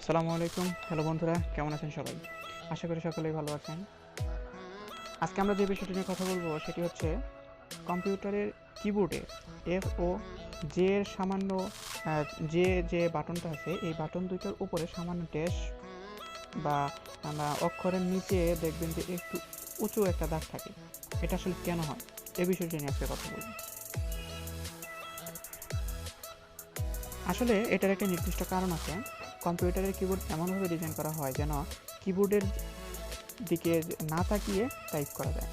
আসসালামু আলাইকুম। হ্যালো বন্ধুরা, কেমন আছেন সবাই? আশা করি সকলেই ভালো আছেন। আজকে আমরা যে বিষয়টি নিয়ে কথা বলবো সেটি হচ্ছে কম্পিউটারের কিবোর্ডে এফ ও জে এর সামান্য যে বাটনটা আছে এই বাটন দুইটার উপরে সামান্য ড্যাশ বা অক্ষরের নিচে দেখবেন যে একটু উঁচু একটা দাগ থাকে। এটা আসলে কেন হয়? এই বিষয়টি নিয়ে আজকে কথা বলবো। আসলে এটার একটা নির্দিষ্ট কারণ আছে। কম্পিউটারের কিবোর্ড এমনভাবে ডিজাইন করা হয় যেন কিবোর্ডের দিকে না তাকিয়ে টাইপ করা যায়।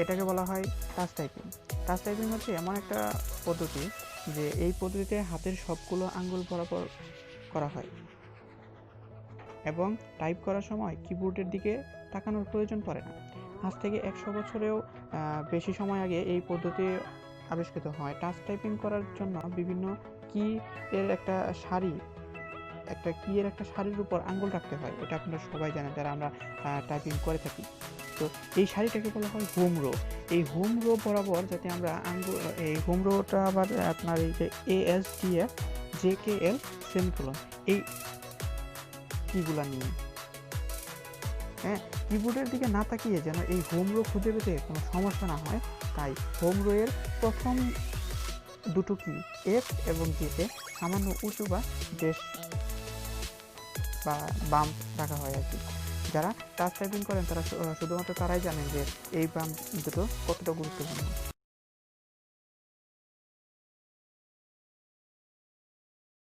এটাকে বলা হয় টাচ টাইপিং। টাচ টাইপিং হচ্ছে এমন একটা পদ্ধতি যে এই পদ্ধতিতে হাতের সবগুলো আঙ্গুল বরাবর করা হয় এবং টাইপ করার সময় কিবোর্ডের দিকে তাকানোর প্রয়োজন পড়ে না। আজ থেকে 100 বছরেও বেশি সময় আগে এই পদ্ধতি আবিষ্কৃত হয়। টাচ টাইপিং করার জন্য বিভিন্ন কি এর একটা সারি একটা কি এর একটা সারির উপর আঙ্গুল রাখতে হয়। এটা আপনারা সবাই জানেন যারা আমরা টাইপিং করে থাকি। তো এই সারিটাকে বলা হয় হোম রো। এই হোম রো বরাবর যাতে আমরা এই হোম রোটা আবার আপনার এই যে ASDF JKL সেমিকোলন এই কিগুলা নিয়ে, হ্যাঁ, কিবোর্ডের দিকে না তাকিয়ে যেন এই হোম রো খুঁজে পেতে কোনো সমস্যা না হয়, তাই হোম রো এর প্রথম দুটো কি F এবং J তে সামান্য উঁচু বা বেশ বা বাম্প রাখা হয় আর কি। যারা টাচ টাইপিং করেন তারা শুধুমাত্র তারাই জানেন যে এই বাম্প দুটো কতটা গুরুত্বপূর্ণ।